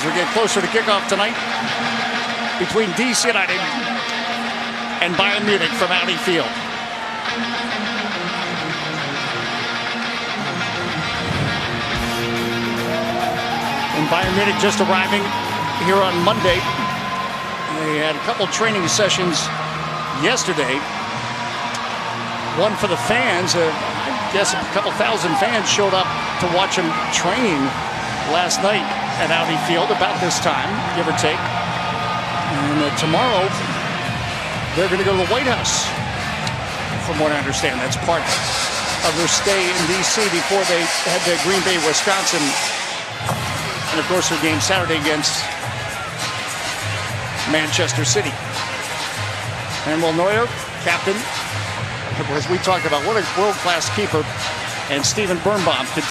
we get closer to kickoff tonight between DC United and Bayern Munich from Audi Field. And Bayern Munich just arriving here on Monday. They had a couple training sessions yesterday. One for the fans. I guess a couple thousand fans showed up to watch them train last night at Audi Field about this time, give or take. And tomorrow, they're going to go to the White House, from what I understand. That's part of their stay in D.C. before they head to Green Bay, Wisconsin. And, of course, their game Saturday against Manchester City. Manuel Neuer, captain, as we talked about, what a world-class keeper. And Steven Birnbaum could.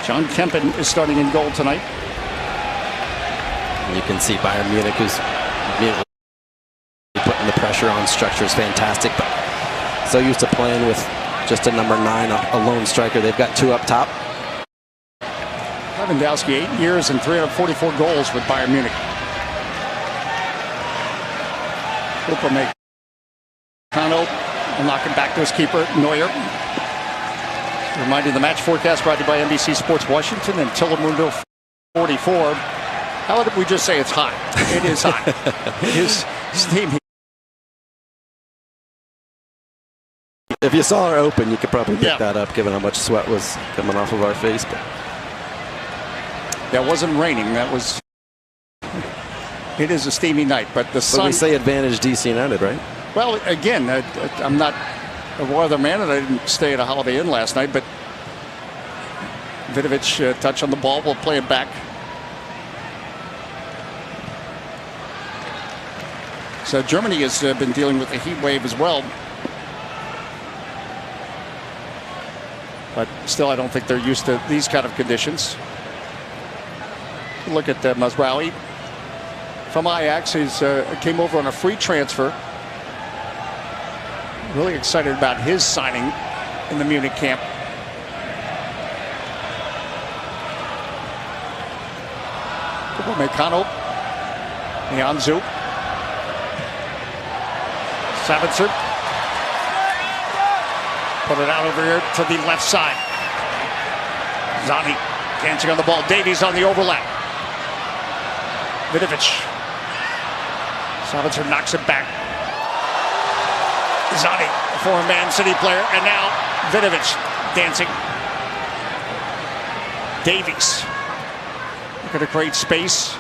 John Kempen is starting in goal tonight. You can see Bayern Munich, who's putting the pressure on. Structure is fantastic, but so used to playing with just a number 9, a lone striker. They've got 2 up top. Lewandowski, 8 years and 344 goals with Bayern Munich. Upamecano knocking back to his keeper, Neuer. Reminding the match forecast brought to you by NBC Sports Washington and Telemundo 44. How did we just say it's hot? It is hot. It is steamy. If you saw her open, you could probably pick that up, given how much sweat was coming off of our face. But that wasn't raining. That was. It is a steamy night, but the sun. But we say advantage DC United, right? Well, again, I'm not a weatherman, and I didn't stay at a Holiday Inn last night, but Vidovic touch on the ball. We'll play it back. So Germany has been dealing with a heat wave as well. But still, I don't think they're used to these kind of conditions. Look at Mazraoui from Ajax. He came over on a free transfer. Really excited about his signing in the Munich camp. Upamecano, Nianzou, Sabitzer, put it out over here to the left side. Zani dancing on the ball. Davies on the overlap. Vidovic. Sabitzer knocks it back. Zani, a former Man City player, and now Vidovic dancing. Davies looking to create space.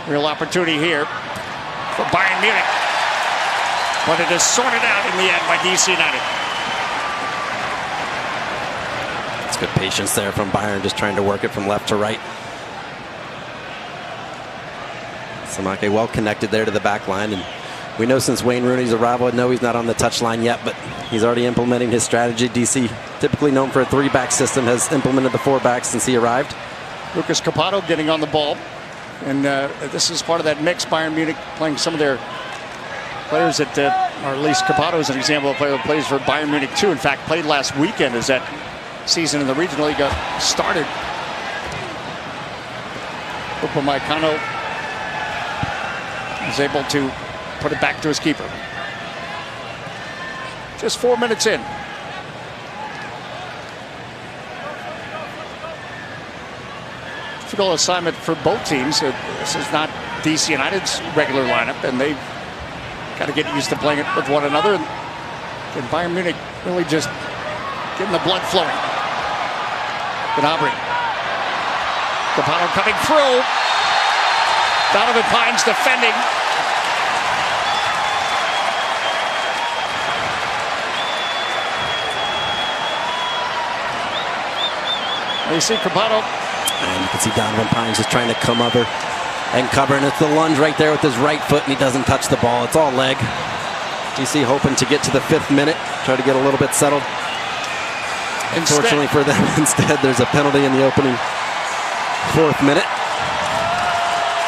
Real opportunity here for Bayern Munich. But it is sorted out in the end by DC United. It's good patience there from Bayern, just trying to work it from left to right. Samake well connected there to the back line, and we know since Wayne Rooney's arrival, no, he's not on the touchline yet, but he's already implementing his strategy. DC, typically known for a 3-back system, has implemented the 4-backs since he arrived. Lucas Capado getting on the ball, and this is part of that mix. Bayern Munich playing some of their players that, or at least Capado is an example of a player that plays for Bayern Munich too. In fact, played last weekend as that season in the regional league got started Upamecano is able to put it back to his keeper. Just 4 minutes in. Difficult assignment for both teams. This is not DC United's regular lineup, and they've got to get used to playing it with one another. And Bayern Munich really just getting the blood flowing. Gnabry. Capano coming through. Donovan Pines defending. You see Capano. And you can see Donovan Pines just trying to come over and cover. And it's the lunge right there with his right foot, and he doesn't touch the ball. It's all leg. DC hoping to get to the 5th minute, try to get a little bit settled. Unfortunately for them, instead, there's a penalty in the opening 4th minute.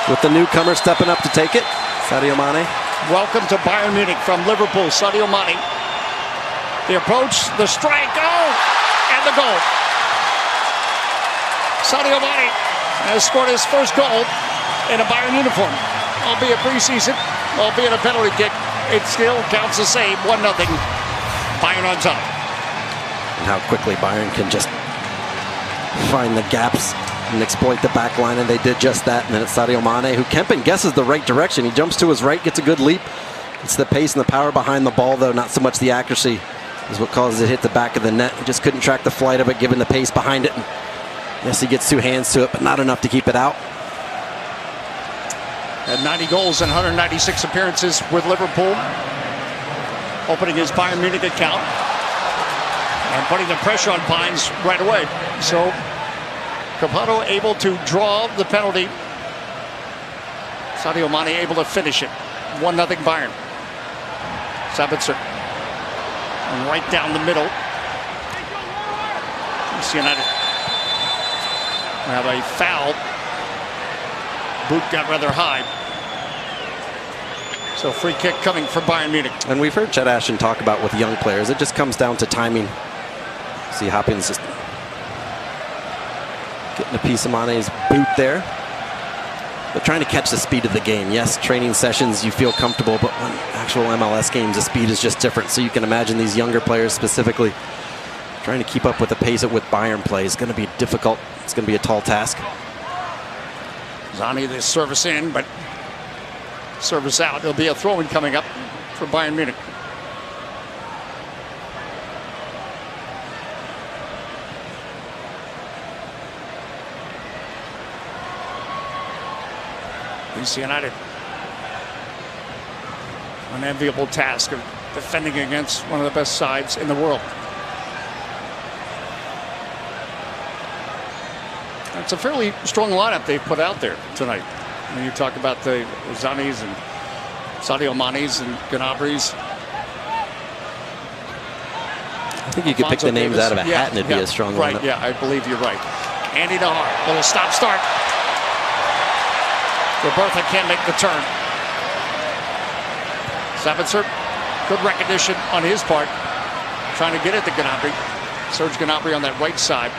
With the newcomer stepping up to take it, Sadio Mane. Welcome to Bayern Munich from Liverpool, Sadio Mane. The approach, the strike, and the goal. Sadio Mane has scored his first goal in a Bayern uniform, albeit preseason, albeit a penalty kick. It still counts the same, 1-0. Bayern on top. And how quickly Bayern can just find the gaps and exploit the back line, and they did just that. And then it's Sadio Mane, who Kempen guesses the right direction. He jumps to his right, gets a good leap. It's the pace and the power behind the ball, though, not so much the accuracy is what causes it to hit the back of the net. He just couldn't track the flight of it, given the pace behind it. And yes, he gets 2 hands to it, but not enough to keep it out. Had 90 goals and 196 appearances with Liverpool, opening his Bayern Munich account and putting the pressure on Pines right away. So Capano able to draw the penalty. Sadio Mane able to finish it. 1-0 Bayern. Sabitzer. And right down the middle. DC United have a foul. Boot got rather high. So free kick coming for Bayern Munich. And we've heard Chet Ashton talk about with young players, it just comes down to timing. See Hopkins just getting a piece of Mane's boot there. But trying to catch the speed of the game. Yes, training sessions you feel comfortable, but when actual MLS games, the speed is just different. So you can imagine these younger players specifically trying to keep up with the pace with Bayern play is going to be difficult. It's going to be a tall task. Zani, the service in, but service out. There'll be a throw-in coming up for Bayern Munich. DC United. An enviable task of defending against one of the best sides in the world. It's a fairly strong lineup they've put out there tonight. When you talk about the Zanis and Sadio Manes and Gnabry's. I think you could pick the names out of a hat and it'd be a strong lineup. Right, yeah, I believe you're right. Andy Nahar, little stop-start. Robertha can't make the turn. Sabitzer, good recognition on his part. Trying to get it to Gnabry. Serge Gnabry on that right side.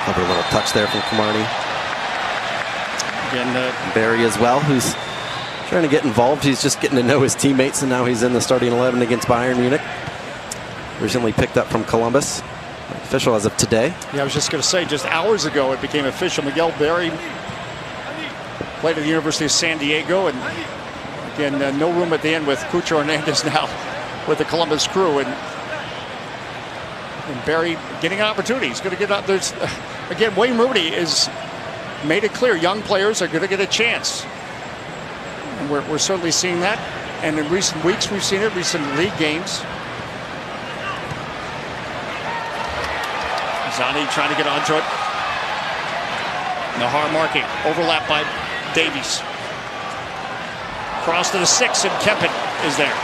Clever little touch there from Kamani. Again, Barry as well, who's trying to get involved. He's just getting to know his teammates, and now he's in the starting 11 against Bayern Munich. Recently picked up from Columbus. Official as of today. Yeah, I was just going to say, just hours ago it became official. Miguel Berry played at the University of San Diego, and again, no room at the end with Cucho Hernandez now with the Columbus Crew, and Berry getting an opportunity. He's going to get up. There's again, Wayne Rooney has made it clear young players are going to get a chance, and we're certainly seeing that. And in recent weeks, we've seen it. Recent league games. Zani trying to get onto it. Nahar marking. Overlap by Davies. Cross to the 6, and Kempen is there.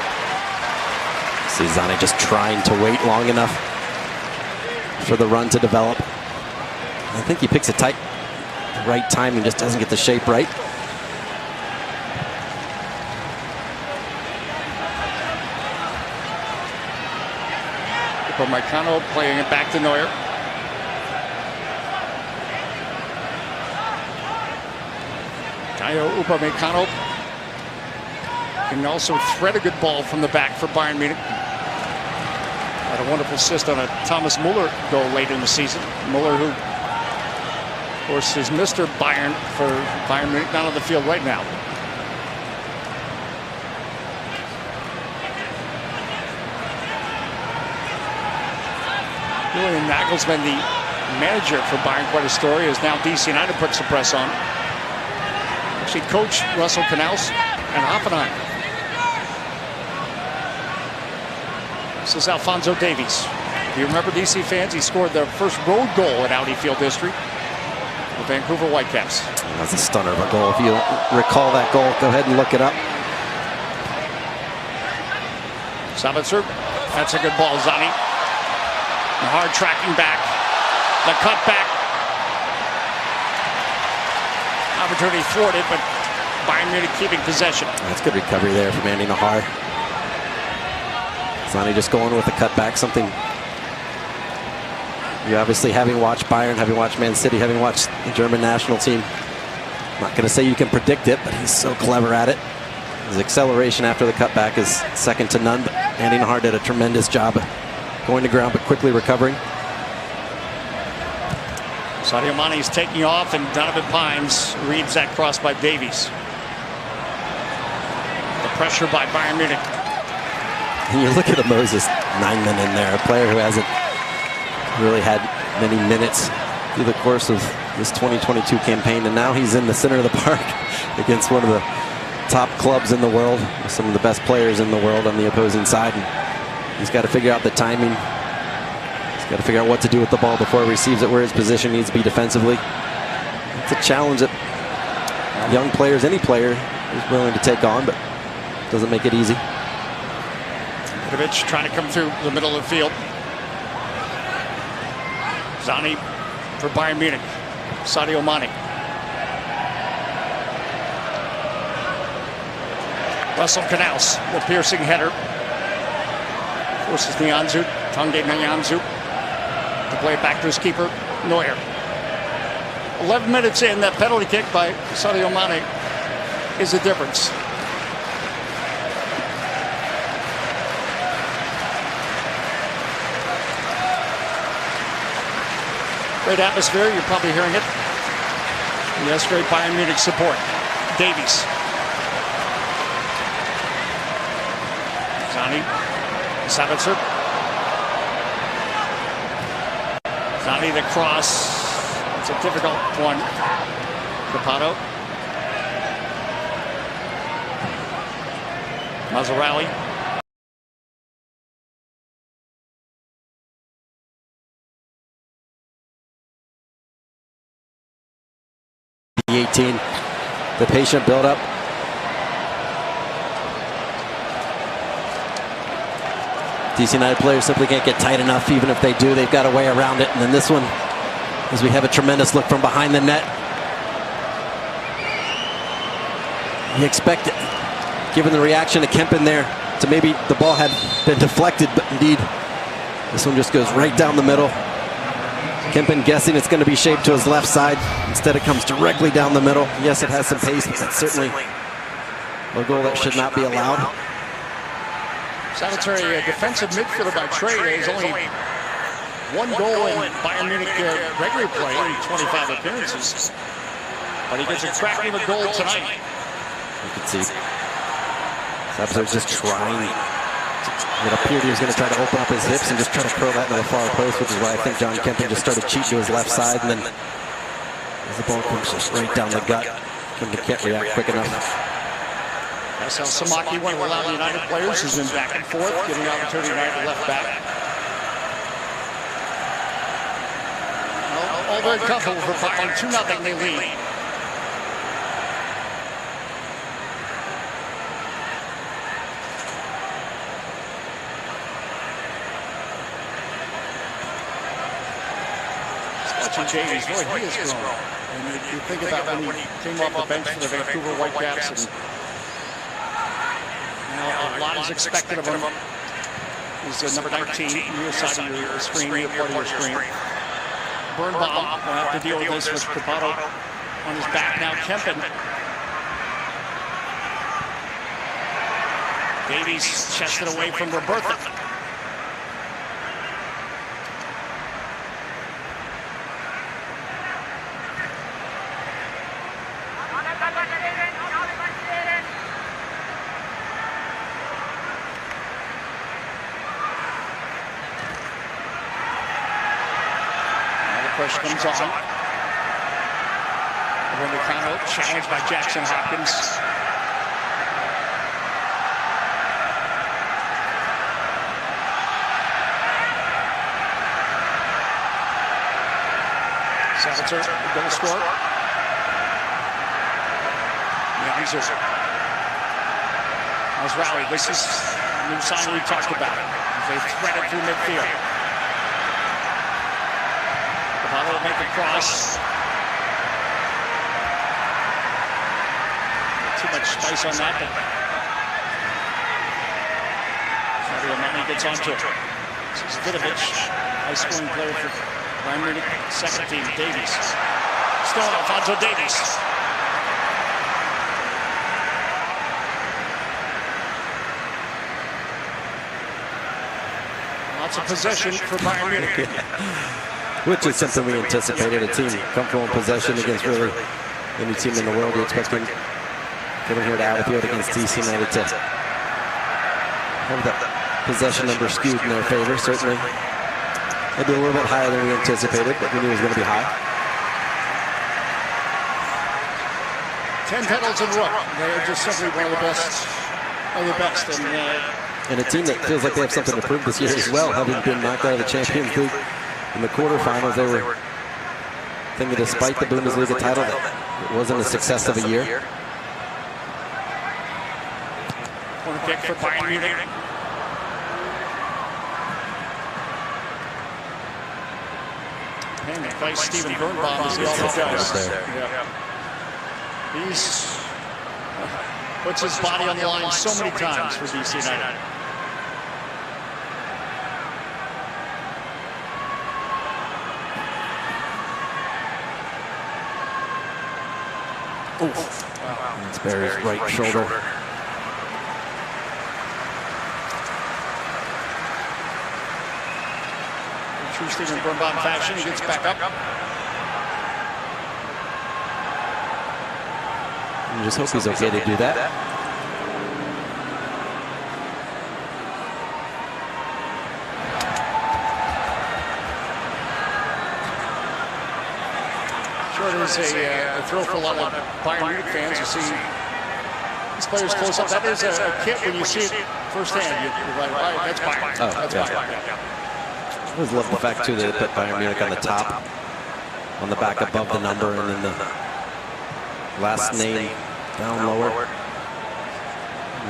See Zani just trying to wait long enough for the run to develop. I think he picks it tight. The right time and just doesn't get the shape right. Upamecano playing it back to Neuer. Dayo Upamecano can also thread a good ball from the back for Bayern Munich. Had a wonderful assist on a Thomas Muller goal late in the season. Muller, who, of course, is Mr. Bayern for Bayern Munich, not on the field right now. Julian Nagelsmann, the manager for Bayern, quite a story, as now DC United puts the press on. Actually coached Russell Knaus and Hoffenheim. This is Alphonso Davies. If you remember, DC fans, he scored their first road goal in Audi Field history. The Vancouver Whitecaps. That's a stunner of a goal. If you recall that goal, go ahead and look it up. Sabitzer, that's a good ball, Zani. The hard tracking back, the cut back. Opportunity thwarted, but Bayern Munich keeping possession. That's good recovery there from Andy Nahar. Zani just going with the cutback, something you obviously, having watched Bayern, having watched Man City, having watched the German national team, I'm not going to say you can predict it, but he's so clever at it. His acceleration after the cutback is second to none, but Andy Nahar did a tremendous job of going to ground but quickly recovering. Sadio Mane is taking off, and Donovan Pines reads that cross by Davies. The pressure by Bayern Munich. And you look at a Moses Nijman in there, a player who hasn't really had many minutes through the course of this 2022 campaign, and now he's in the center of the park against one of the top clubs in the world, with some of the best players in the world on the opposing side. And he's got to figure out the timing. He's got to figure out what to do with the ball before he receives it, where his position needs to be defensively. It's a challenge that young players, any player, is willing to take on, but doesn't make it easy. Trying to come through the middle of the field. Zani for Bayern Munich. Sadio Mane. Russell Knaus, the piercing header. Forces Nianzou, Tanguy Nianzou, to play it back to his keeper, Neuer. 11 minutes in, that penalty kick by Sadio Mane is the difference. Great atmosphere, you're probably hearing it. Yes, great Bayern Munich support. Davies. Zani. Sabitzer. Zani, the cross. It's a difficult one. Capado. Mazzarelli. 18, the patient build-up. DC United players simply can't get tight enough. Even if they do, they've got a way around it. And then this one, as we have a tremendous look from behind the net. You expect it, given the reaction to Kempen there, to maybe the ball had been deflected, but indeed, this one just goes right down the middle. Kempen guessing it's going to be shaped to his left side. Instead, it comes directly down the middle. Yes, it has some pace, but that's certainly a goal that should not be allowed. Salvatore, a defensive midfielder by trade, has only one goal in Bayern Munich regular play in 25 appearances. But he gets a cracking of a goal tonight. You can see Sabitzer just trying. It appeared he was going to try to open up his hips and just try to curl that into the far post, which is why I think John Kempen just started cheating to his left side, and then as the ball comes just right down the gut, Kempen can't react quick enough. That's how Samaki, one of the Atlanta United players, has been back and forth, giving opportunity tonight to left back. All very comfortable for Bayern. 2-0 they lead. Davies, boy, he has grown. And you think about when he came off the bench for the Vancouver Whitecaps, and now a lot is expected of him. He's number 19, near side of your screen, near part of your screen. Birnbaum will have to deal with this with Capado on his back now. Kempen Davies chested away from Robertha. Pressure comes on. Romicano challenged by Jackson Hopkins. Salvatore, the goal scorer. Youngser has rallied. This is a new sign we talked about. They thread it through midfield. Bola will make a cross. Not too much spice on that, but Fabio Money gets onto it. This is Vidovic, high scoring player for Bayern Munich, second team. Davies. Still Alphonso Davies. Lots of possession for Bayern Munich. Which is something we anticipated. A team comfortable in possession against really any team in the world. You're expecting coming here to Adelfield against DC United to have that possession number skewed in their favor. Certainly, maybe a little bit higher than we anticipated, but we knew it was going to be high. 10 titles in a row. They're just simply one of the best of the best. And a team that feels like they have something to prove this year as well, having been knocked out of the Champions League. In the quarterfinals, they were thinking despite the Bundesliga title, it wasn't a success of a year. Corner kick for Bayern Munich. And vice Steven Birnbaum as he always does. Yeah. He's puts his body on the line so many times for DC United. It's Barry's right shoulder. In true Steven Birnbaum fashion, he gets back up. You just hope he's okay to do that. It is a thrill for a lot of Bayern Munich fans to see these players close up. That is a kit when you see it firsthand. You're like, right, that's Bayern. Oh, that's yeah. Bayern. I always love the fact, too, that they put Bayern Munich on the top, on the back above the number, and then the last name down lower. Well,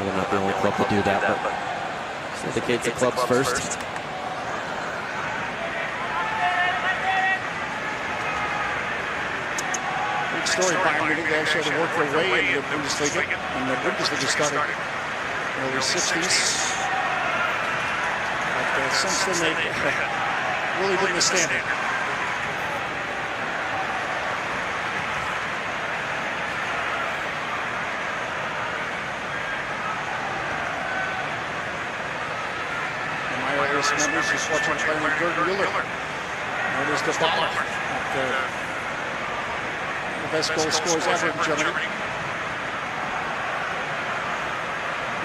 they're not the only club to do that, but this indicates the club's first. Story Bayern Munich, they actually had to work their way into the Bundesliga, and the Bundesliga started in the early 60s. But since then, they really didn't withstand it. And my earliest memories is watching playing with Gerd Müller. That is the Bola. Best goal scorers ever in Germany.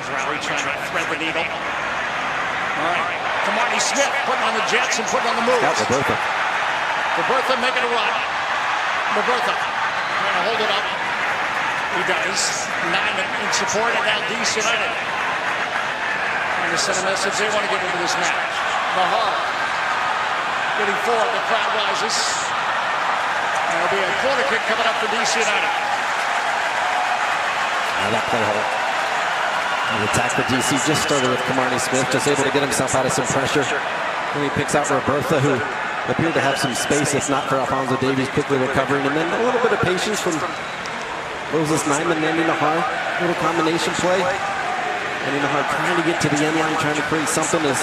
Israeli trying to thread the needle. All right, Kamani Smith putting on the jets and putting on the moves. Got Robertha. Robertha making a run. Robertha trying to hold it up. He does. Nyman in support, and now DC United trying to send a message they want to get into this match. Mahar getting forward, the crowd rises. There'll be a corner kick coming up for DC United. Now that play hole. The attack for DC just started with Kamani Smith, just able to get himself out of some pressure. Then he picks out Robertha, who appeared to have some space, if not for Alphonso Davies quickly recovering. And then a little bit of patience from Moses Nyman and Nahar. Little combination play. And Nahar trying to get to the end line, trying to create something as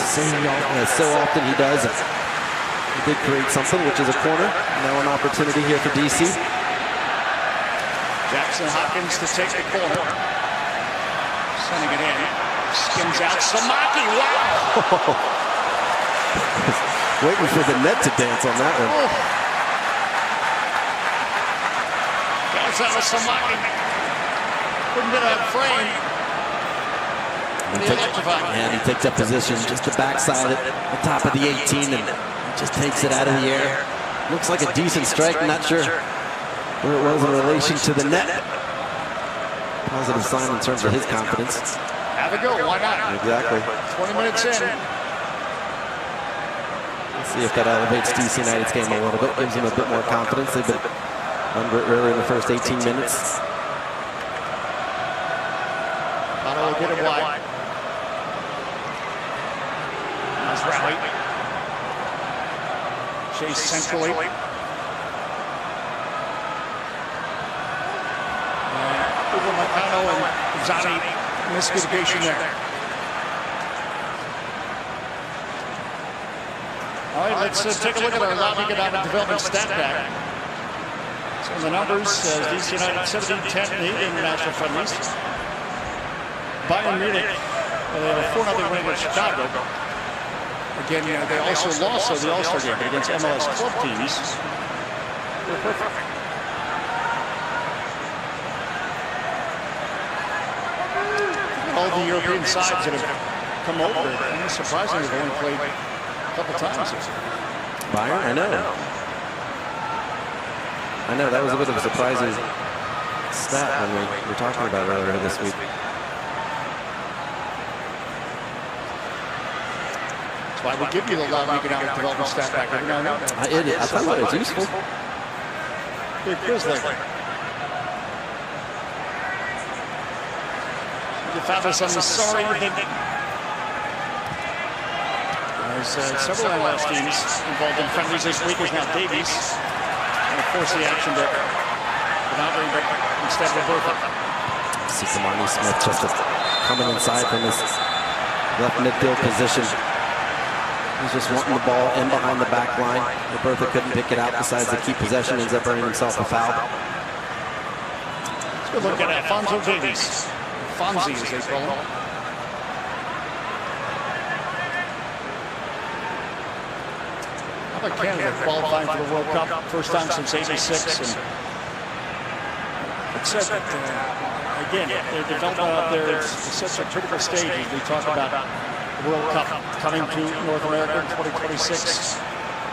so often he does. He did create something, which is a corner. Now an opportunity here for DC. Jackson Hopkins to take the corner. Sending it in. Skins out Samaki. Wow. Waiting for the net to dance on that one. Bounce out of Samaki. Couldn't get a frame. And he takes up position just the backside at the top of the 18 and just takes it out of the air. Looks like a decent strike. I'm not sure where it was in relation to the net. Positive sign in terms of his confidence. Have a go. Why not? Exactly. 20 minutes in. Let's see if that elevates DC United's game a little bit. Gives them a bit more confidence. They've been under it early in the first 18 minutes. Bola will get it wide. Nice rally. Chase centrally. Over Marcano and Zani, miscommunication there. All right, let's take a look at our Loud Economic Development stat pack. So the numbers, DC United 17-10 lead in international friendlies. Bayern Munich, they have a 4-0 win against Chicago. Again, they also lost the All-Star game against MLS club teams. They're perfect. All the European sides that have come over, and surprisingly, they've only played a couple times. Bayern? I know, that was a bit of a surprising stat when we were talking about it earlier this week. That's why we give you the Loud Economic Development stat back every now and then. I thought it was useful. It feels like you found us on the sorry thing. There's several MLS teams involved in friendlies this week. Is now Davies. And of course the action that Gnabry, but instead of Roberto. See Kamani Smith just coming inside from his left midfield position. He's just wanting the ball in behind the back line. Roberto couldn't pick it out besides the key possession. Ends up earning himself a foul. Let's go look at Alphonso Davies. Fonzie, as they call him. How about Canada qualifying for the World Cup? First time since '86. And it said that, again, their development out there is such a critical stage as we talk about the World Cup coming to North America in 2026.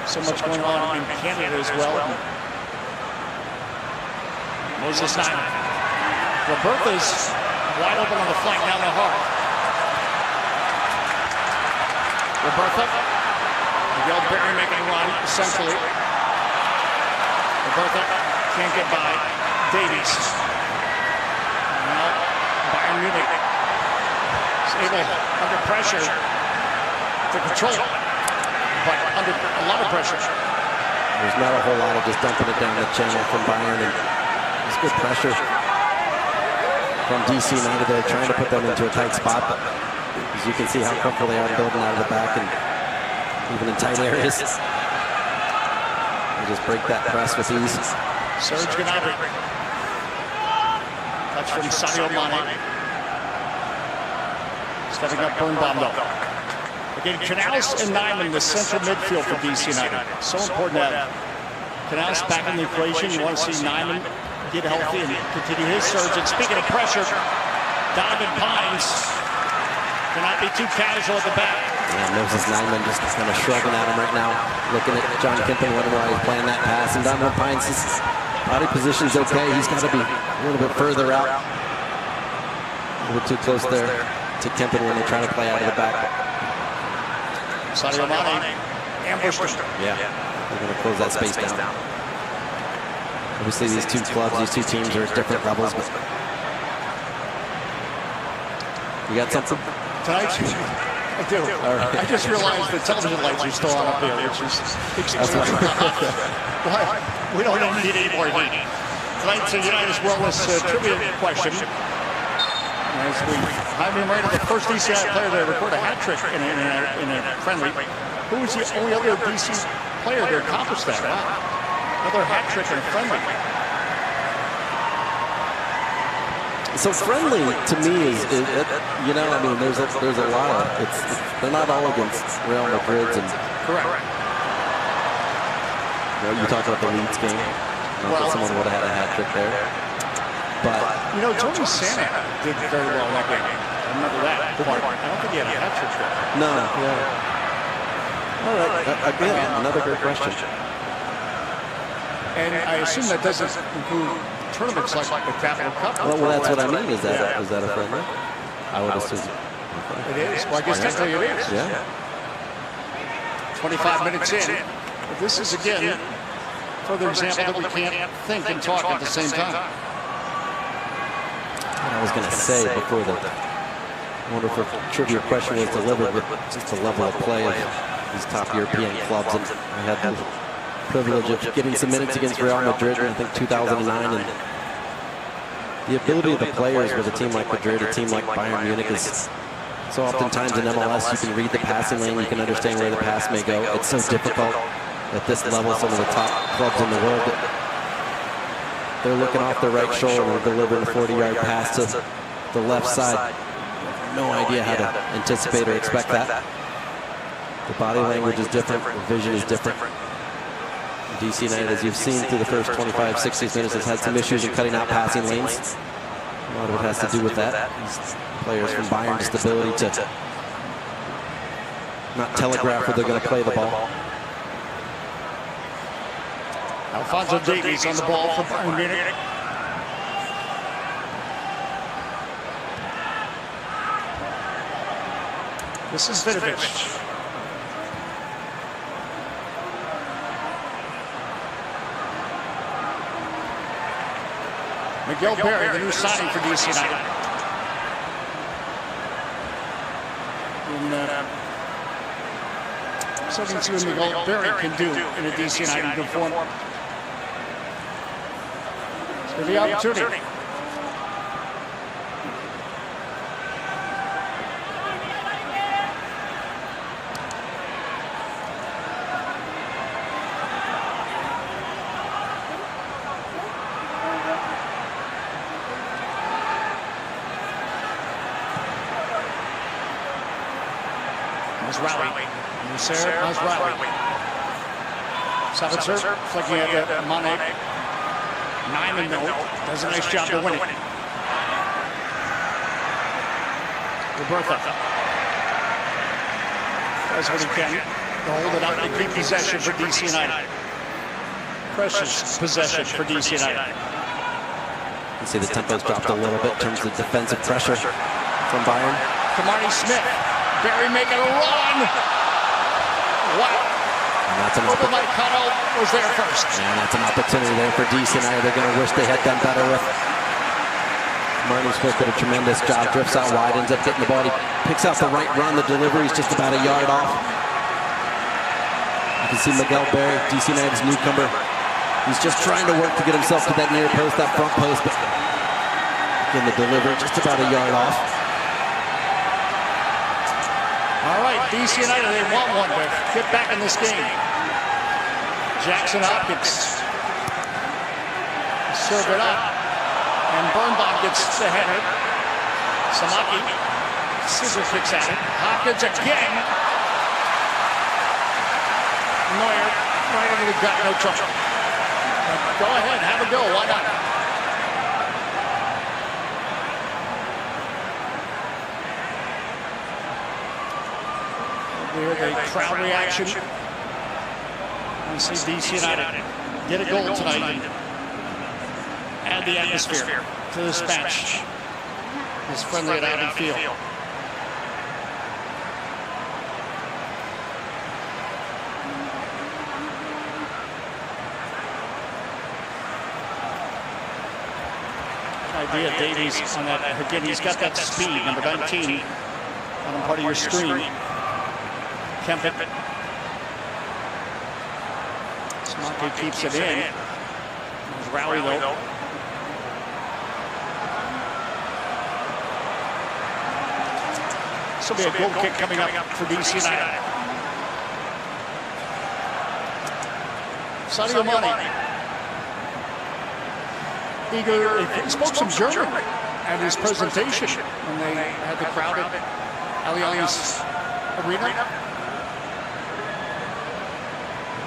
So much going on in Canada as well. Moses Nine. Roberta's wide open on the flank down the heart. Roberta. Miguel Berry making a run centrally. Roberta can't get by. Davies. Now Bayern Munich is able, under pressure, to control it. But under a lot of pressure. There's not a whole lot of just dumping it down the channel from Bayern. And there's good pressure from DC United. They're trying to put them into a tight spot, but as you can see how comfortable they are building out of the back and even in tight areas. They just break that press with ease. Serge Gnabry. Touch from Sadio Mane. Stepping up Birnbaum though. Again, Canals and Nyman, the central midfield for DC United. So important to have Canals back in the equation. You want to see Nyman get healthy and continue his surge. And speaking of pressure, Donovan Pines cannot be too casual at the back. Yeah, Moses Nyman just kind of shrugging at him right now, looking at John Kempen, wondering why he's playing that pass. And Donovan Pines' body position's okay. He's got to be a little bit further out. A little too close there to Kempen when they try to play out of the back. Sadio Mane ambushed him. Yeah, they're going to close that space down. Obviously, these two clubs, these two teams are at different levels. But you got something? Tonight, I do. Right. I just realized the television lights are still on up here, which is extremely hot. We don't need any more heat. Tonight's United's Wellness trivia question. As we Jaime Moreno, the first DC player to record a hat trick in a friendly. Who was the only other DC player to accomplish that? Wow. Another hat trick in a friendly. So friendly to me is you know, I mean, there's a lot of they're not all against Real Madrid's and Correct. you know, you talk about the Leeds game. Not that someone would have had a hat trick there, but you know, Tony Santa did very well in that game. I remember that part. I don't think he had a hat trick there. no, yeah. All right, again, another great question. And I assume that doesn't include tournaments like the Capital Cup. Well, that's what I mean. Is that a friendly? I would assume. It is. Well, I guess technically it is. Yeah. 25 minutes in. But this is, again, further example that we can't think and talk at the same time. What I was going to say before the wonderful trivia question was delivered with just the level of play of these top European clubs. And I had the privilege of getting some minutes against Real Madrid in, I think, 2009. And the ability of the players with a team like Madrid, a team like Bayern Munich is so oftentimes in MLS, you can read the passing lane, you can understand where the pass may go. It's so difficult at this level, some of the top clubs in the world, that they're looking off their right shoulder and delivering a 40-yard pass to the left side. No idea how to anticipate or expect that. The body language is different, the vision is different. DC United, as you've seen through the first 25, 60 minutes, has had some issues in cutting out passing lanes. A lot of it has to do with that. These players from Bayern, just the ability to not telegraph where they're going to play the ball. Alphonso Davies on the ball for Bayern Munich. This is Vidovic. Miguel Berry, the new signing for DC United. Something to see what Miguel Berry can do in a DC United uniform. It's going to be an opportunity. Savitzer flicking at Mane. 9-0. Does a nice job to win it. Roberto does what he can to hold it up and keep possession for DC United. Precious possession for DC United. You see the tempo's dropped a little bit in terms of defensive pressure from Bayern. Kamani Smith. Barry making a run. Wow. Upamecano was there first. And that's an opportunity there for DC United. They're going to wish they had done better with. Martin Smith did a tremendous job. Drifts out wide, ends up getting the ball. He picks out the right run. The delivery is just about a yard off. You can see Miguel Berry, DC United's newcomer. He's just trying to work to get himself to that near post, that front post. But again, the delivery just about a yard off. All right, DC United, they want one to get back in this game. Jackson Hopkins serve it up, and Birnbaum gets the header. Samaki scissor kicks at it. Hopkins again. Neuer right under the gut, no trouble. But go ahead, have a go. Why not? There, the crowd reaction. You see DC United get a goal tonight and add the atmosphere to this match. This friendly at Audi Field. Idea Davies on that. Again, he's got that speed, number 19, on part of your screen. Kempit. Smokey keeps it in. There's Rowley though. This will be a goal kick coming up for DC United. Sadio Mane. Eager, he spoke some German at his presentation when they had the crowd at Allianz Arena.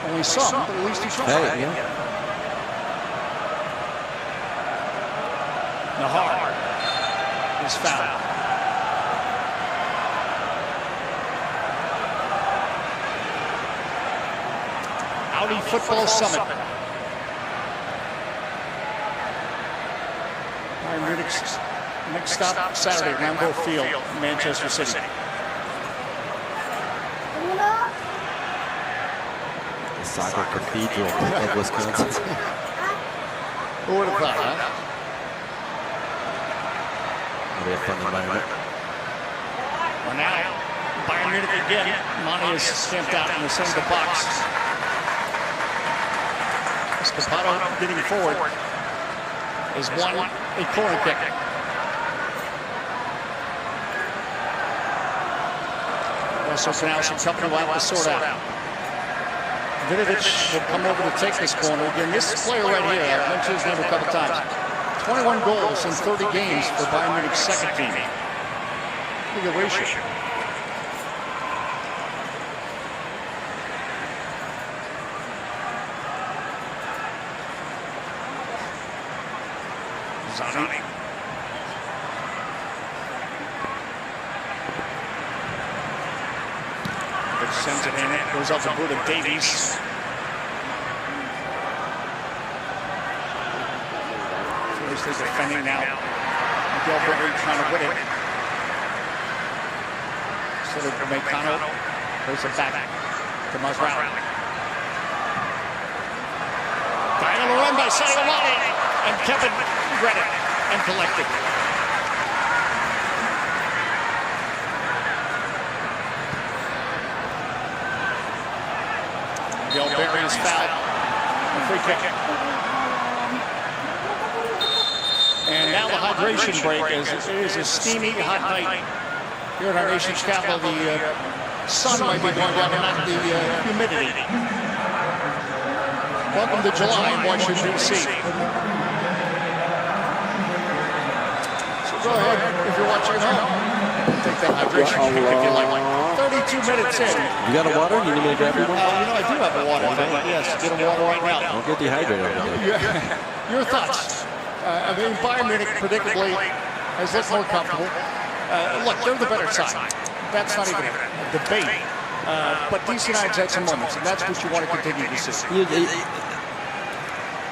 Only some, but at least he tried. Hey, yeah. Nahar is fouled. Audi Football Summit. Bayern Munich's next stop Saturday, Lambeau Field, Manchester City. The soccer cathedral of Wisconsin. Who would have thought, huh? It'll be a fun environment. Well, now, Bayern Munich again. Monty is stamped out in the center of the box. Escopato getting forward is won a corner kick. Also pronounced a company will have to sort out. Vidovic will come over to take this corner. Again, this player right here, I've mentioned his name a couple times. 21 goals in 30 games for Bayern Munich's second team. Look at the ratio. Zani. Which sends it in. It goes off the boot of Davies. Fiercely defending now. Miguel Berry trying to win it. So they make Cano. Goes it back to Masraoui. Diagonal run by Sadio Mane. And Kevin read it and collected. Miguel Berry is fouled. A free kick. And now the hydration break as it is a steamy hot night here in our nation's capital. The sun might be going down and not the humidity. Welcome to July in Washington, D.C. Go ahead, if you're watching at home. Take that hydration kick if you like. 32 minutes in. You got a water? You need me to grab you one? I do have a water. Yes, get a water right now. Don't get dehydrated over there. Your thoughts? I mean, Bayern Munich predictably has looked more comfortable. Look, they're the better side. That's not even a debate. But DC United's had some moments, and that's what you want to continue to see.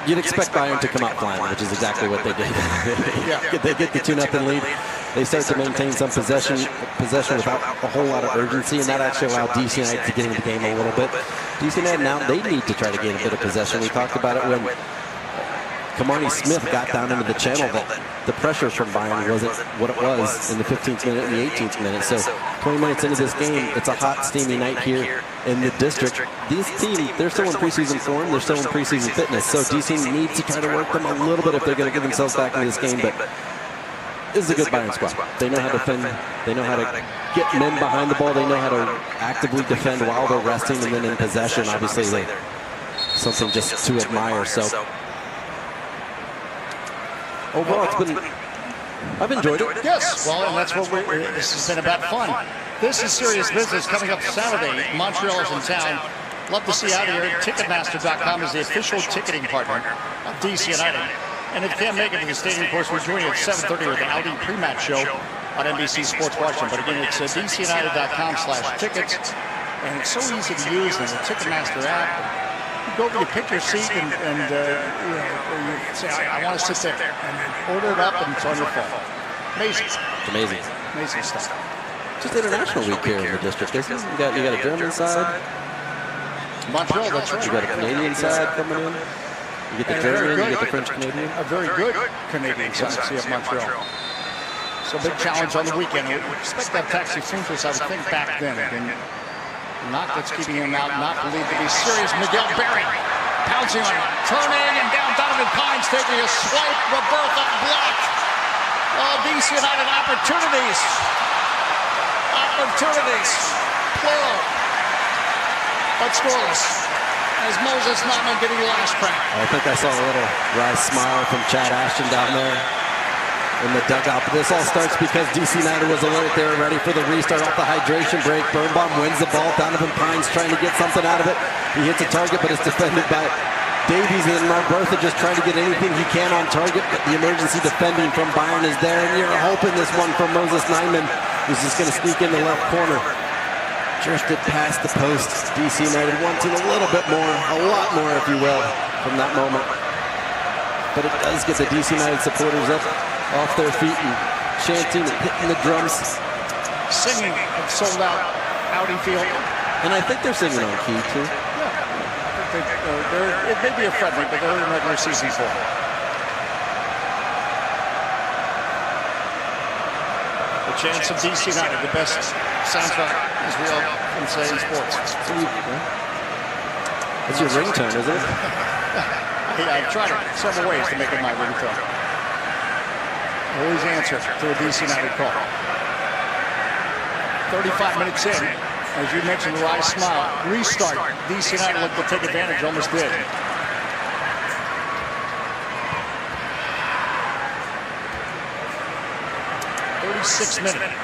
You'd expect Bayern to come out flying, which is exactly what they did. They get the 2-0 lead. They start to maintain some possession without a whole lot of urgency, and that actually allowed DC United to get into the game a little bit. DC United now, they need to try to get a bit of possession. We talked about it when Kamani Smith got down into the channel, that the pressure from Bayern wasn't what it was in the 15th minute and the 18th minute. So 20 minutes into this game, it's a hot, steamy night here in the district. These teams, they're still in preseason form. They're still in preseason fitness. So DC needs to try to work them a little bit if they're going to get themselves back into this game. But this is a good Bayern squad. They know how to defend. They know how to get men behind the ball. They know how to actively defend while they're resting. And then in possession, obviously, they're something just to admire. So overall, I've enjoyed it. Yes, well, and that's what this has been about fun. This is serious business coming up Saturday. Montreal is in town. Love to see you out here. Ticketmaster.com is the official ticketing partner of DC United. And if you can't make it to the stadium, of course, we're doing it at 7:30 with the Audi pre-match show on NBC Sports Washington. But again, it's DCUnited.com/tickets. And it's so easy to use in the Ticketmaster app. You go over, you pick your seat, and you say, I want to sit there. And then order it up, and it's on your phone. Amazing. It's amazing. Amazing stuff. Just International Week here in the district, isn't it? You got a German side. Montreal, that's right. You got a Canadian side coming in. You get the German, you get the French Canadian. A very good Canadian side, see of Montreal. So big challenge on the weekend. We expect that Taxi Funchess, I would think, back then. Not that's keeping him out, not believed to be serious. Miguel Berry pouncing on him, turning and down. Donovan Pines taking a swipe. Robertha blocked. Oh, DC United opportunities. Plural. But scoreless. As Moses Notman getting the last crack. I think I saw a little wry smile from Chad Ashton down there. in the dugout. But this all starts because DC United was alert. They were ready for the restart off the hydration break. Birnbaum wins the ball. Donovan Pines trying to get something out of it. He hits a target, but it's defended by Davies, and then Mark Bertha just trying to get anything he can on target. But the emergency defending from Bayern is there, and you're hoping this one from Moses Nyman, who's just going to sneak in the left corner. Drifted past the post. DC United wanting a little bit more, a lot more, if you will, from that moment. But it does get the DC United supporters up off their feet and chanting and hitting the drums. Singing at sold out Audi Field. And I think they're singing on key, too. Yeah. It may be a friendly, but they're in regular season form. The chance of DC United, the best soundtrack, as we all can say in sports. It's your ringtone, isn't it? I've tried it several ways to make it my ringtone. Always answer to a DC United call. 35 minutes in, as you mentioned, Rai Smile, restart. DC United looked to take advantage, almost did. Minute.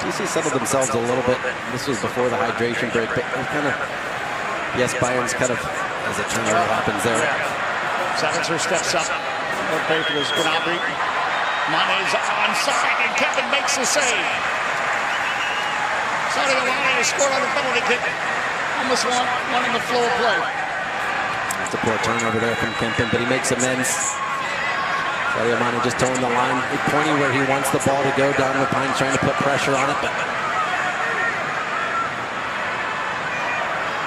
DC settled themselves a little bit. This was before the hydration break, but kind of, yes, Bayern's kind of, as a turnover happens there. Savitzer steps up. Okay, for this Gnabry. Mane's onside, and Kevin makes the save. Sadio Mane scored on a penalty kick. Almost one in the flow of play. That's a poor turnover there from Kempin, but he makes amends. Sadio Mane just towing the line, pointing where he wants the ball to go. Donovan Pine trying to put pressure on it, but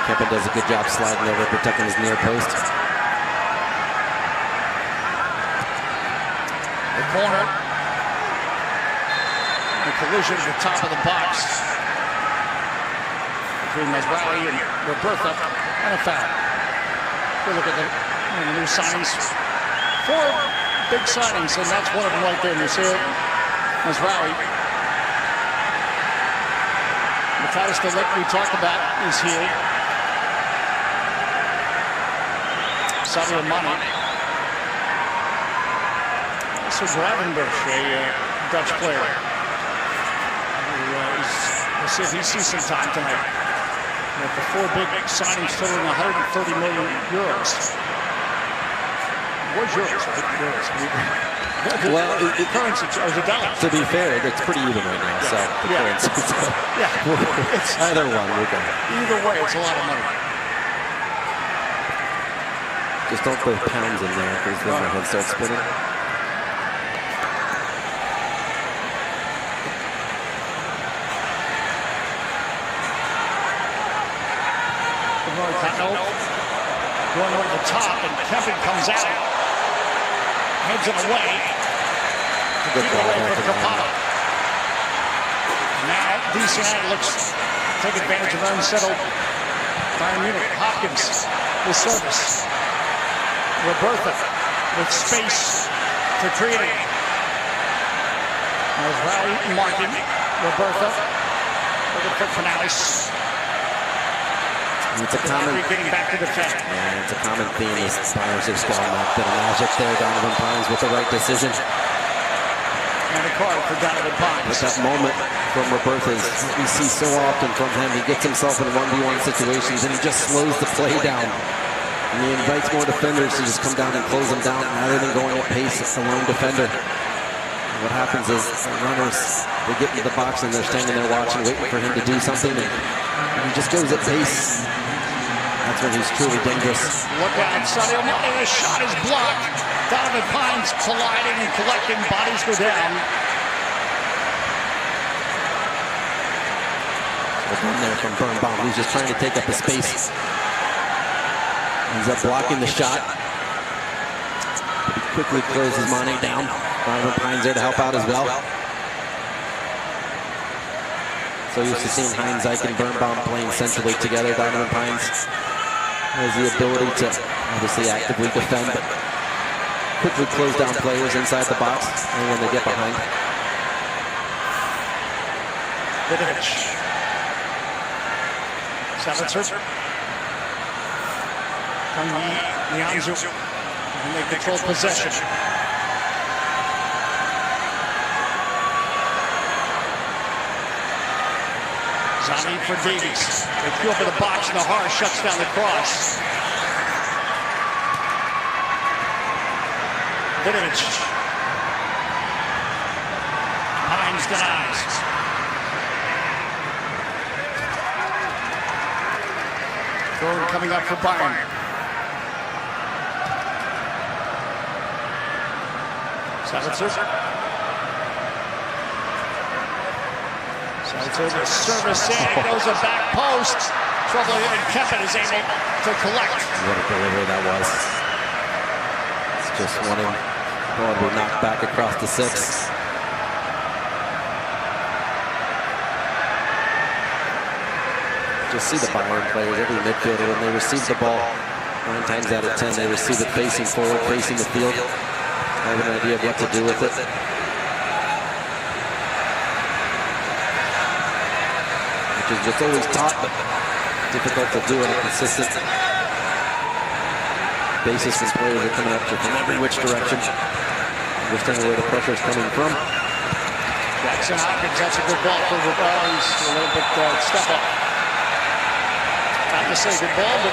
Kempin does a good job sliding over, protecting his near post. The corner. The collision at the top of the box between Masraoui and Robertha, and a foul. We look at the new signings. 4 big signings, and that's one of them right there. And you see it, Masraoui. Matthijs de Ligt, we talked about, is here. Sadio Mane. Also Gravenberch, a Dutch player. We'll see if he sees some time tonight. With the 4 big signings totaling 130 million euros. Was yours, right? Yours. Well, currency or the dollar. To be fair, it's pretty even right now. So, currency. It's either one. We're good. Either way, it's a lot of money. Just don't throw pounds in there because then my head starts spinning. Going over the top, and Kempin comes out. Heads it away. Good ball there for Capata. Now DC United looks to take advantage of unsettled Bayern Munich. Hopkins with service. Robertha with space to create. Masraoui marking. Robertha looking for Canales. It's a common, getting back to defend. Yeah, it's a common theme. These Bayern's just going up. The magic there, Donovan Pines with the right decision. And a card for Donovan Pines. With that moment from Robertha's, we see so often from him. He gets himself in 1v1 situations, and he just slows the play down. And he invites more defenders to just come down and close him down rather than going at pace as a lone defender. And what happens is the runners, they get into the box and they're standing there watching, waiting for him to do something. And he just goes at pace. That's when he's truly dangerous. Look out, Sadio Mane, the shot is blocked. Donovan Pines colliding and collecting, bodies go down. Well done there from Birnbaum, who's just trying to take up the space. Ends up blocking the shot. He quickly closes Mane down. Donovan Pines there to help out as well. So used to seeing Heinz, Ike, and Birnbaum playing centrally together. Donovan Pines has the ability to obviously actively defend, but quickly close down players inside the box and when they get behind. Vidovic. Savitzer. Nianzou. And they control possession. Sani for Davies. They queue up in the box, and Nahar shuts down the cross. Vidovic. Hines denies. Throw coming up for Bayern. Savitzer. Savitzer service in, goes a back post. Trouble here, and Kempin is able to collect. What a delivery that was. It's just wanting ball to be knocked back across the 6. Just see the Bayern players, every midfielder, when they receive the ball, 9 times out of 10, they receive it facing forward, facing the field. I have an idea of what to do with it. Which is just always taught, but difficult to do on a consistent basis when players are coming up from every which direction. Understanding where the pressure is coming from. Jackson Hopkins, that's a good ball for Ravel. He's a little bit step up. Not to say good ball, but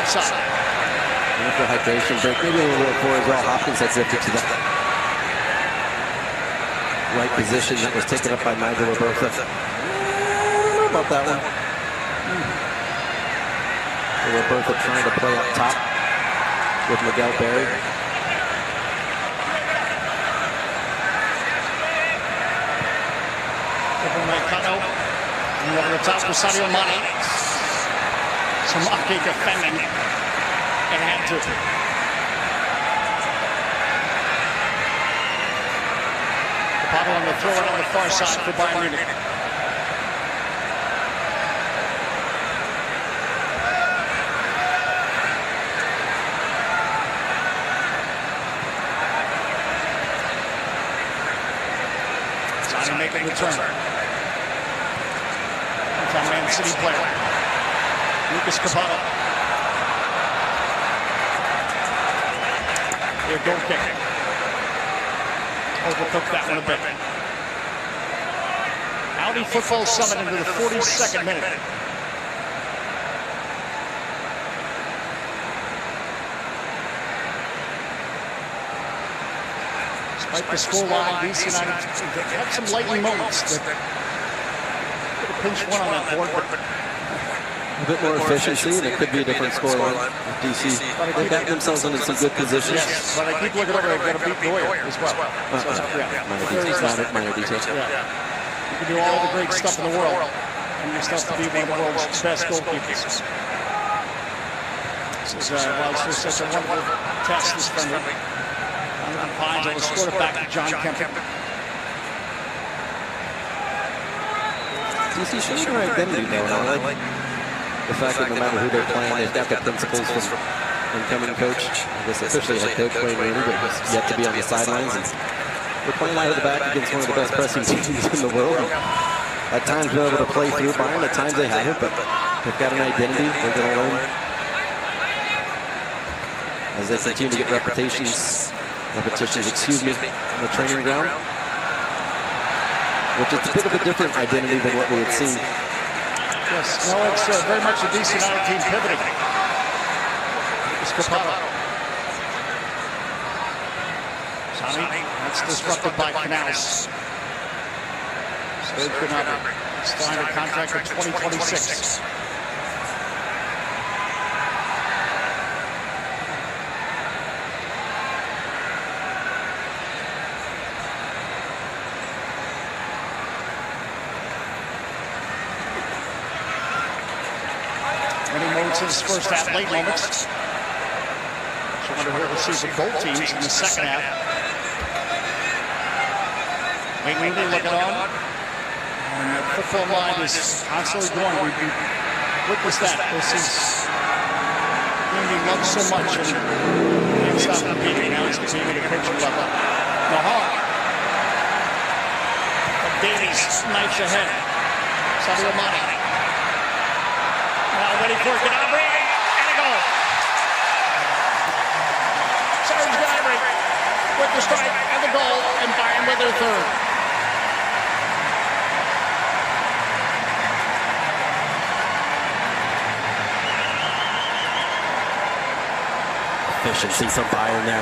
offside. After a hydration break, maybe a little bit before as well. Hopkins had drifted to the right position that was taken up by Nigel Roberta. I don't know about that one. So Roberta trying to play up top with Miguel Berry. And over the top for Sadio Mane. Samake defending and had to. Capaldo on the throw it on the far side for Bayern Munich. Sani making the turn. Man City player. Lucas Capaldo. Here, goal kick. Overcooked that one a bit. Audi Football Summit into the 42nd minute. Despite the scoreline, DC United had some lightning moments. Pinch one on that board, but a bit more efficiency, and it could be a different scoreline. DC, they got themselves into some good positions. Yes, but I keep looking over, they've got to beat Neuer as well. Minor details. Yeah. You can do all the great stuff in the world, and you're supposed to be one of the world's best goalkeepers. This is why it's such a wonderful test this Sunday. Pines will score it back to John Kempin. DC showing their identity though, and I like the fact that no matter who they're playing, they've got the principles from incoming coach, I guess officially head coach Wayne Rooney, but he's yet to be on the sidelines. And they're playing out of the back against one of the best pressing teams in the world. And at times been able to play through Bayern, at times they haven't, but they've got an identity. They're going to learn as they continue to get repetitions, on the training ground. Which is a bit of a different identity than what we had seen. Yes, no, it's very much a DC United team pivoting. It's Capaldo. Sani, that's disrupted by Canals. Save Gnabry. Signed a contract for 2026. His first half, late moments. So wonder who will see the goal teams in the second half. Wayne Rooney looking on. And the football line is constantly going. We've witnessed that. This is game he loves so much and can't stop competing. Now he's competing at a coaching level. Nahar. Davies knifes ahead. Sadio Mane. Now ready for Gnabry, and a goal. Serge Gnabry with the strike and the goal, and Bayern with their third. efficiency from Bayern there.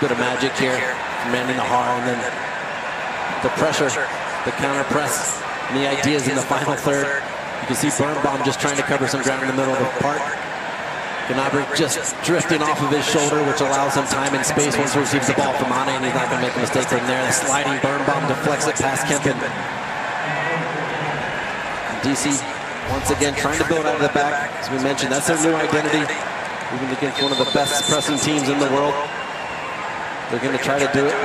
Bit of magic here, commanding the hall, and then the pressure, the counter press, and the ideas in the final third. You can see Birnbaum just trying to cover some ground in the middle of the park. Gnabry just drifting off of his shoulder, which allows him time and space once he receives the ball from Mane, and he's not going to make a mistake from there. The sliding Birnbaum deflects it past Kempen. DC once again trying to build out of the back. As we mentioned, that's their new identity. Even against one of the best pressing teams in the world, they're going to try to do it.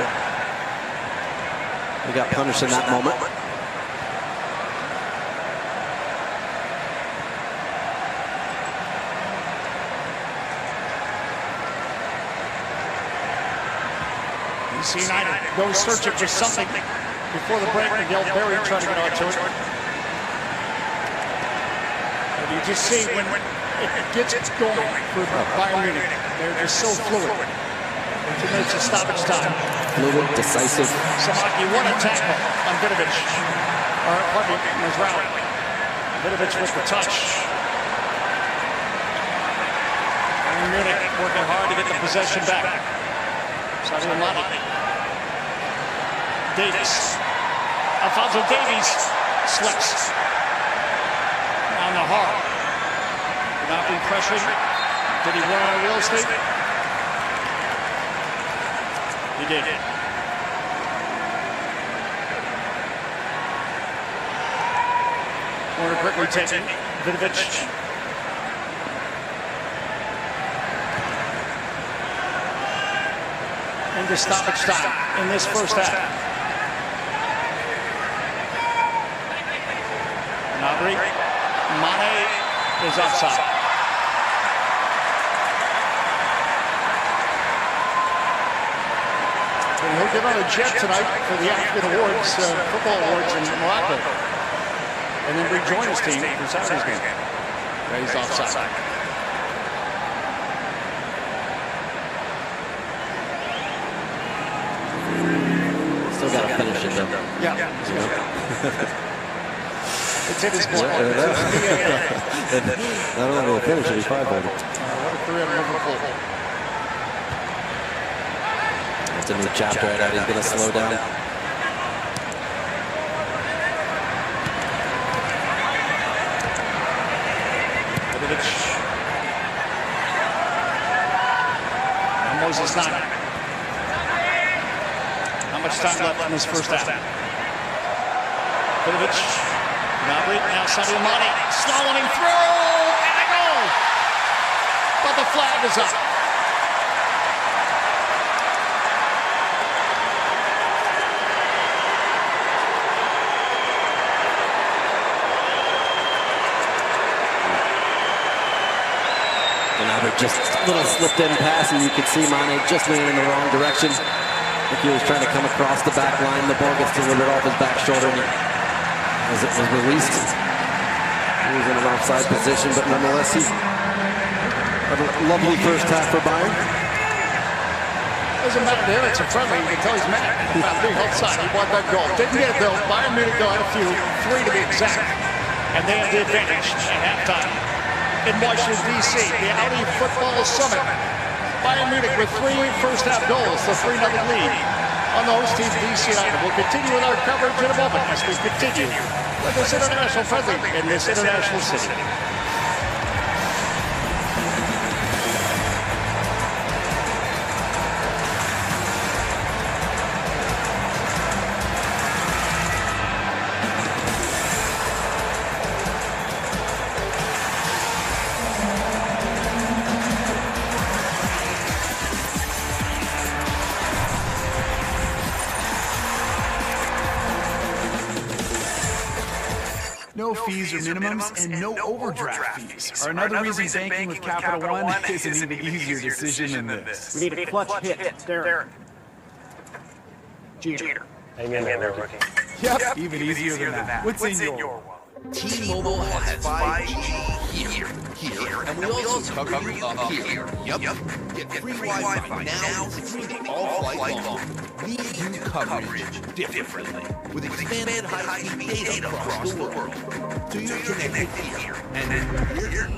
They got punished in that moment. DC United goes searching for something before the break. Miguel Berry trying to get onto it. And you just see when it gets going for Bayern Munich, they're just so fluid. 2 minutes of stoppage time. Fluid, decisive. Samaki, what a tackle on Vidovic. Or, pardon me, Mazraoui. Vidovic with the touch. Bayern Munich working hard to get the possession back. Sadio Mane. Davis. Alphonso Davies slips. Down the hard. Not being pressured. Did he run out of real estate? He did. Corner quickly taken. Vidovic. Into stoppage time in this first half. Gnabry. Mane is offside. And he'll get on a jet tonight for the African Awards, football awards in Morocco. And then rejoin his team for Saturday's game. Yeah, he's offside. Still got to finish it though. Yeah. It's hit his ball. Not only will finish, it'll be 5-0. What a career at Liverpool. It's a new chapter right out. He's going to slow down. And Moses Nani. How much time left in this first half? Vidovic. Gnabry, now Sadio Mane, slaloming through, and a goal! But the flag is up. Gnabry just a little slipped in pass, and you could see Mane just leaning in the wrong direction. I think he was trying to come across the back line. The ball gets delivered off his back shoulder, and as it was released, he was in an offside position, but nonetheless, he had a lovely first half for Bayern. Doesn't matter to him, it's a friendly. You can tell he's mad about being offside. He wanted that goal. Didn't get it though. Bayern Munich though had a few, 3 to be exact, and they had the advantage at halftime. In Washington, D.C., the Audi Football Summit. Bayern Munich with 3 first-half goals, the 3-0 lead on the host team, DC United. We'll continue with our coverage in a moment as we continue with this international friendly in this international city. No fees or minimums and no overdraft fees are another reason banking with Capital One is an even easier decision than this. We need a clutch hit. Derek. Jeter. Hang in there, rookie. Yep, even easier than that. What's in your wallet? T-Mobile has 5G here, and we also cover you up here. Yep. Get free Wi-Fi now and stream all flight long. We do coverage differently with expanded high-speed data across the world. So you're connected here, and here,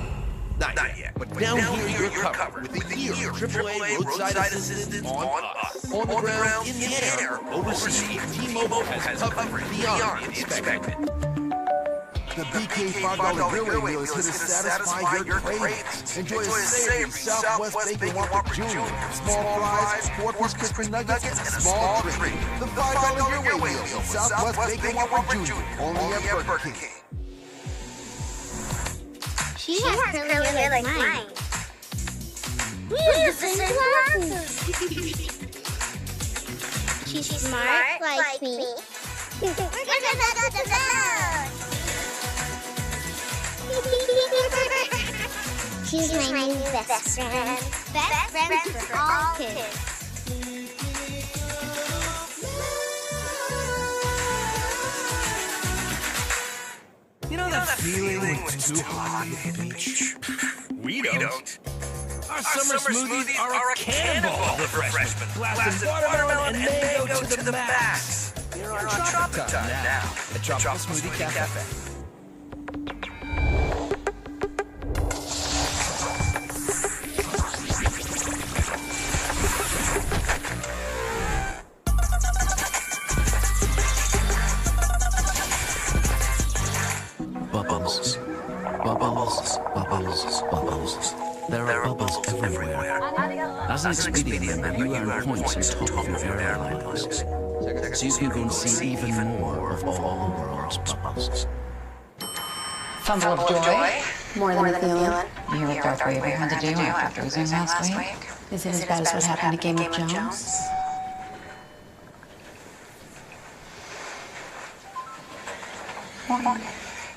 not yet. Now hear your cover with the year AAA roadside assistance on us. On the ground, in the air, overseas, T-Mobile has covered beyond the expected. The BK $5 Grill Wheel is here to satisfy your cravings. Enjoy a savory Southwest Bacon Whopper Jr., small fries, 4-piece crispy nuggets, and a small drink. The $5 Grill Wheel, Southwest Bacon Whopper Jr., only at Burger King. She has curly hair like mine. We have the same glasses. She's smart like me. She's my new best friend. Best friends for all kids. You know that feeling when it's too hot at the beach? We don't. Our summer smoothies are a cannonball of refreshment. Blasting watermelon and mango to the max. You're on Tropic Time now at Tropical Smoothie Cafe. Bubbles. Bubbles. Bubbles. Bubbles. There are bubbles everywhere. As an expedient member, you earn points on top of your airline list, so you can go and see even more of all the world's bubbles. Fumble of joy? More than a feeling. You hear what Darth Vader had to do after losing last week? Is it as bad as what happened to Game of Jones?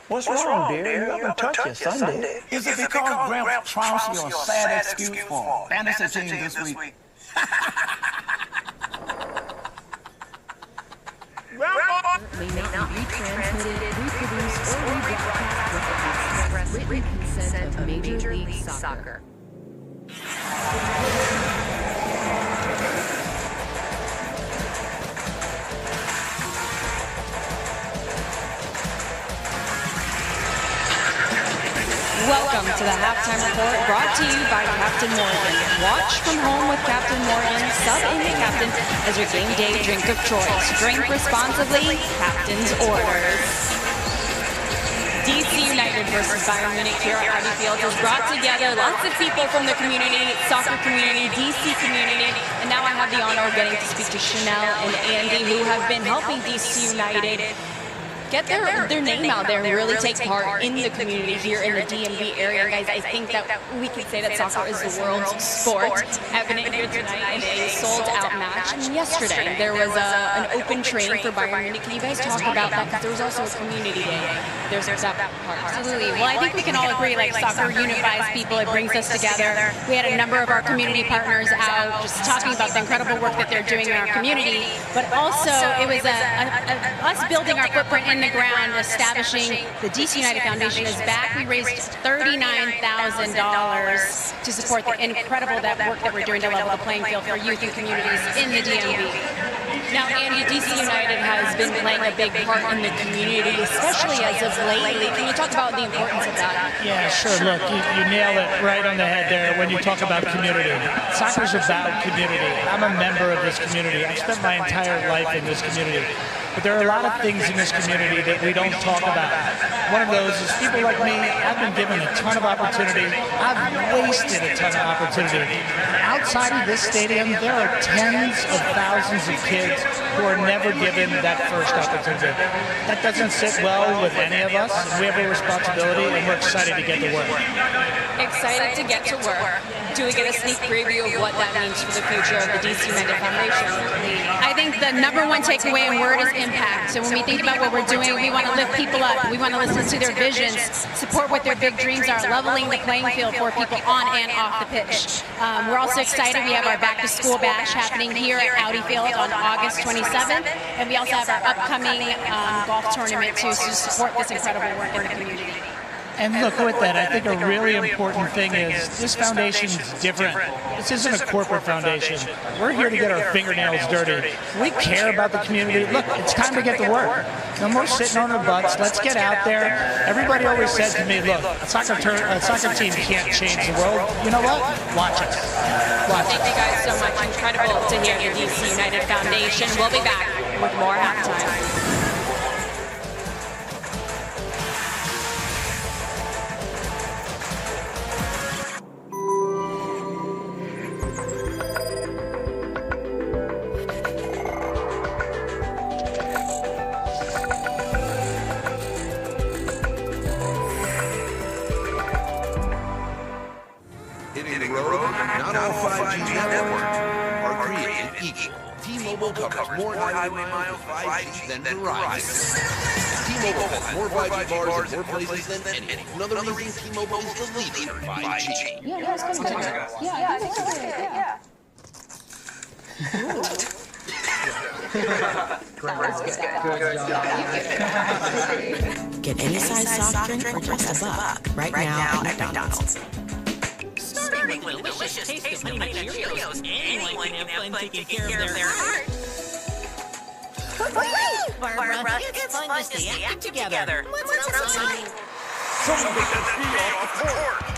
What's wrong, dear? You haven't touched your Sunday. Is it because Gramps trounced your sad excuse for fantasy team this week? May not be retransmitted, reproduced, or rebroadcast without the written consent of Major League Soccer. Welcome to the Halftime Report, brought to you by Captain Morgan. Watch from home with Captain Morgan. Sub in the captain as your game day drink of choice. Drink responsibly. Captain's orders. DC United versus Bayern Munich here at Audi Field has brought together lots of people from the community, soccer community, DC community, and now I have the honor of getting to speak to Chanel and Andy, who have been helping DC United get their name out there and really take part in the community here in the DMV area. Guys, I think that we can say that soccer is the world's sport, happening here tonight in a sold-out match. And yesterday, there was an open training for Bayern Munich. Can you guys talk about that? Because there was also a community day. There's that part. Absolutely. Well, I think we can all agree, like, soccer unifies people. It brings us together. We had a number of our community partners out just talking about the incredible work that they're doing in our community. But also, it was us building our footprint in the ground, establishing the DC United Foundation is back. We raised $39,000 to support the incredible work that we're doing to level the playing field for youth and communities in the DMV. Now, Andy, DC United has been playing a big part in the community, especially as of lately. Can you talk about the importance of that? Yeah, sure. Look, you nailed it right on the head there when you talk about community. Soccer's about community. I'm a member of this community. I've spent my entire life in this community. But there are a lot of things in this community that we don't talk about. One of those is people like me. I've been given a ton of opportunity. I've wasted a ton of opportunity. Outside of this stadium, there are tens of thousands of kids who are never given that first opportunity. That doesn't sit well with any of us. We have a responsibility, and we're excited to get to work. Excited to get to work. Do we get a sneak preview of what that means for the future of the DC United Foundation? I think the number one takeaway and word is impact. So when we think about what we're doing, we want to lift people up. We want to listen to their visions, support what their big dreams are, leveling the playing field for people on and off the pitch. We're also excited. We have our back-to-school bash happening here at Audi Field on August 27th. And we also have our upcoming golf tournament to support this incredible work in the community. And look, with that, I think a really important thing is this foundation is different. This isn't a corporate foundation. We're here to get our fingernails dirty. We care about the community. Look, it's time to get to work. No more sitting on our butts. Let's get out there. Everybody always said to me, look, a soccer team can't change the world. You know what? Watch us. Watch Thank us. you guys so much. Incredible to hear the DC United Foundation. We'll be back with more halftime. Not all 5G networks are created equal. T-Mobile covers more highway miles with 5G than Verizon. T-Mobile has more 5G bars in more places than anyone. Another reason T-Mobile is the leader in 5G. Get any size soft drink for just $1 right now at McDonald's. Starting with delicious taste of Honey Nut Cheerios, anyone can have fun taking care of their heart. Wait, Barbara, it's fun to stay active together. What's outside? Something that's free off the court.